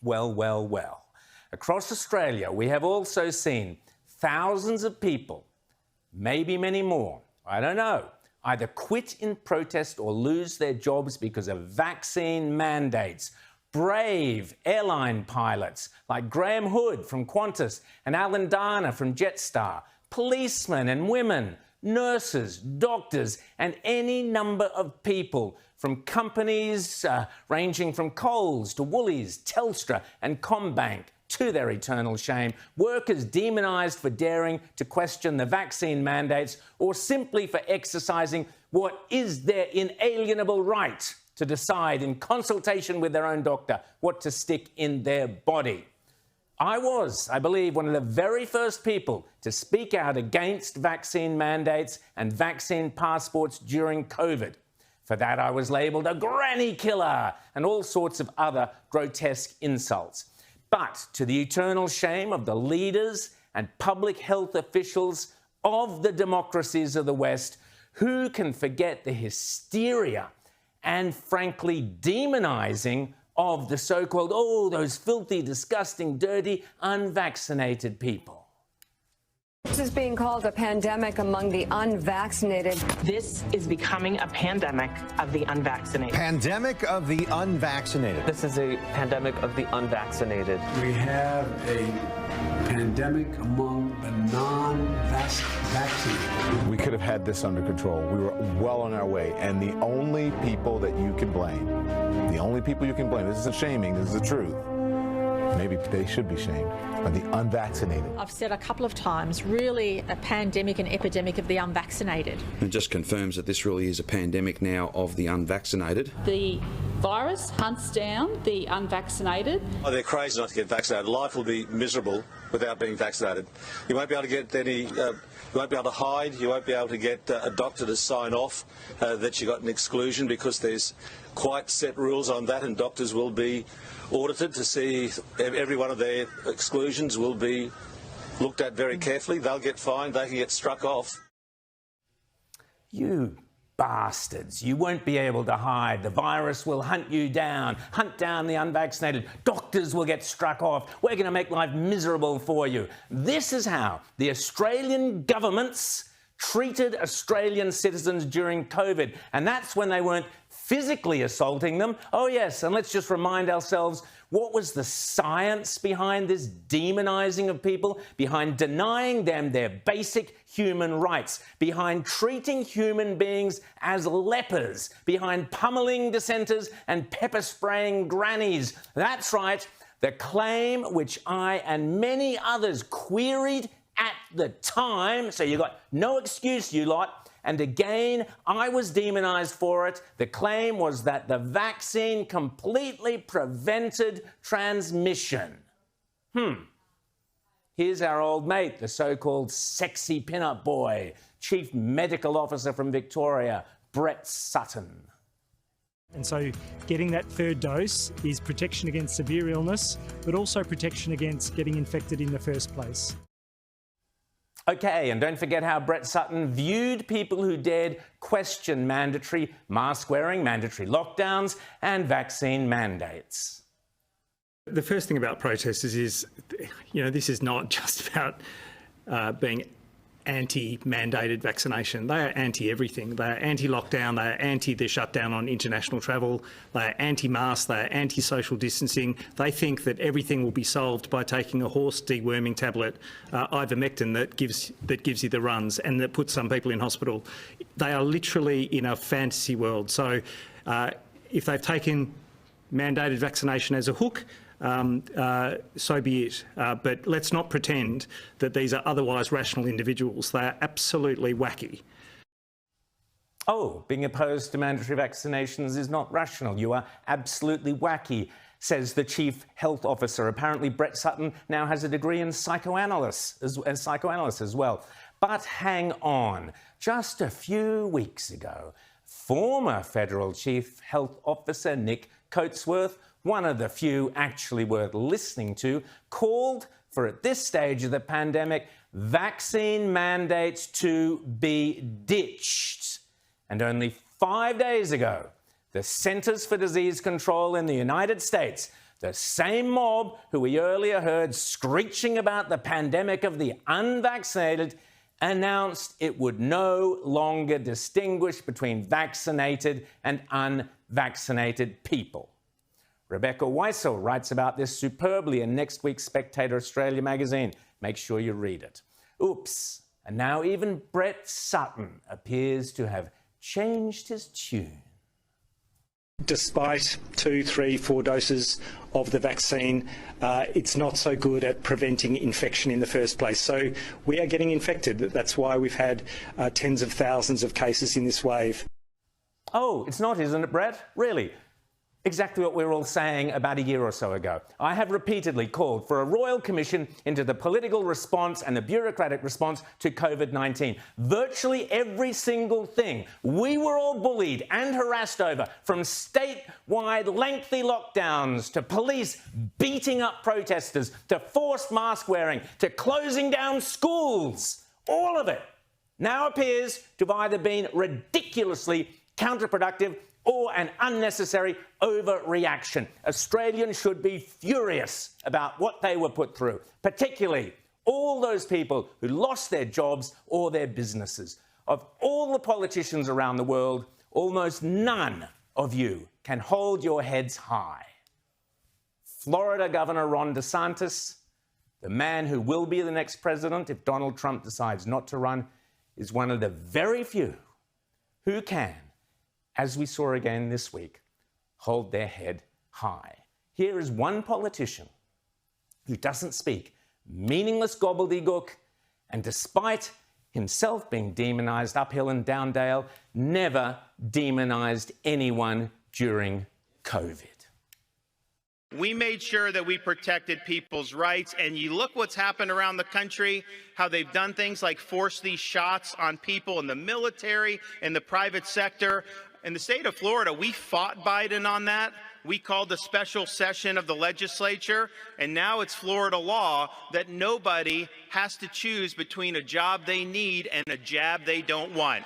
Well, well, well. Across Australia, we have also seen thousands of people, maybe many more, I don't know, either quit in protest or lose their jobs because of vaccine mandates. Brave airline pilots like Graham Hood from Qantas and Alan Dana from Jetstar, policemen and women, nurses, doctors, and any number of people from companies ranging from Coles to Woolies, Telstra and CommBank, to their eternal shame, workers demonised for daring to question the vaccine mandates or simply for exercising what is their inalienable right to decide in consultation with their own doctor what to stick in their body. I was, I believe, one of the very first people to speak out against vaccine mandates and vaccine passports during COVID. For that, I was labelled a granny killer and all sorts of other grotesque insults. But to the eternal shame of the leaders and public health officials of the democracies of the West, who can forget the hysteria and, frankly, demonising of the so-called, oh, those filthy, disgusting, dirty, unvaccinated people? This is being called a pandemic among the unvaccinated. This is becoming a pandemic of the unvaccinated. Pandemic of the unvaccinated. This is a pandemic of the unvaccinated. We have a pandemic among the non-vaccinated. We could have had this under control. We were well on our way. And the only people that you can blame, this isn't shaming, this is the truth. Maybe they should be shamed, are the unvaccinated. I've said a couple of times, really a pandemic and epidemic of the unvaccinated. It just confirms that this really is a pandemic now of the unvaccinated. The virus hunts down the unvaccinated. Oh, they're crazy not to get vaccinated. Life will be miserable without being vaccinated. You won't be able to get any, you won't be able to hide, you won't be able to get a doctor to sign off that you got an exclusion, because there's quite set rules on that, and doctors will be audited to see every one of their exclusions will be looked at very carefully. They'll get fined, they can get struck off. You bastards, you won't be able to hide. The virus will hunt you down, hunt down the unvaccinated. Doctors will get struck off. We're going to make life miserable for you. This is how the Australian governments treated Australian citizens during COVID. And that's when they weren't physically assaulting them. Oh, yes, and let's just remind ourselves, what was the science behind this demonising of people, behind denying them their basic human rights, behind treating human beings as lepers, behind pummelling dissenters and pepper-spraying grannies? That's right, the claim which I and many others queried at the time, so you got no excuse, you lot, and again, I was demonised for it. The claim was that the vaccine completely prevented transmission. Here's our old mate, the so-called sexy pin-up boy, Chief Medical Officer from Victoria, Brett Sutton. And so getting that third dose is protection against severe illness, but also protection against getting infected in the first place. OK, and don't forget how Brett Sutton viewed people who dared question mandatory mask-wearing, mandatory lockdowns and vaccine mandates. The first thing about protesters is, this is not just about being anti-mandated vaccination. They are anti-everything. They are anti-lockdown, they are anti the shutdown on international travel, they are anti-mask, they are anti-social distancing. They think that everything will be solved by taking a horse deworming tablet, ivermectin, that gives you the runs and that puts some people in hospital. They are literally in a fantasy world. So if they've taken mandated vaccination as a hook, so be it. But let's not pretend that these are otherwise rational individuals. They are absolutely wacky. Oh, being opposed to mandatory vaccinations is not rational. You are absolutely wacky, says the Chief Health Officer. Apparently, Brett Sutton now has a degree in psychoanalysis as well. But hang on. Just a few weeks ago, former Federal Chief Health Officer Nick Coatsworth, one of the few actually worth listening to, called for, at this stage of the pandemic, vaccine mandates to be ditched. And only 5 days ago, The Centers for Disease Control in the United States, the same mob who we earlier heard screeching about the pandemic of the unvaccinated, announced it would no longer distinguish between vaccinated and unvaccinated people. Rebecca Weissel writes about this superbly in next week's Spectator Australia magazine. Make sure you read it. Oops, and now even Brett Sutton appears to have changed his tune. Despite 2, 3, 4 doses of the vaccine, it's not so good at preventing infection in the first place. So we are getting infected. That's why we've had tens of thousands of cases in this wave. Oh, it's not, isn't it, Brett? Really? Exactly what we were all saying about a year or so ago. I have repeatedly called for a royal commission into the political response and the bureaucratic response to COVID-19. Virtually every single thing we were all bullied and harassed over, from statewide lengthy lockdowns to police beating up protesters to forced mask wearing to closing down schools, all of it now appears to have either been ridiculously counterproductive or an unnecessary overreaction. Australians should be furious about what they were put through, particularly all those people who lost their jobs or their businesses. Of all the politicians around the world, almost none of you can hold your heads high. Florida Governor Ron DeSantis, the man who will be the next president if Donald Trump decides not to run, is one of the very few who can, as we saw again this week, hold their head high. Here is one politician who doesn't speak meaningless gobbledygook, and despite himself being demonised uphill and down dale, never demonised anyone during COVID. We made sure that we protected people's rights, and you look what's happened around the country, how they've done things like force these shots on people in the military, in the private sector. In the state of Florida, we fought Biden on that. We called a special session of the legislature, and now it's Florida law that nobody has to choose between a job they need and a jab they don't want.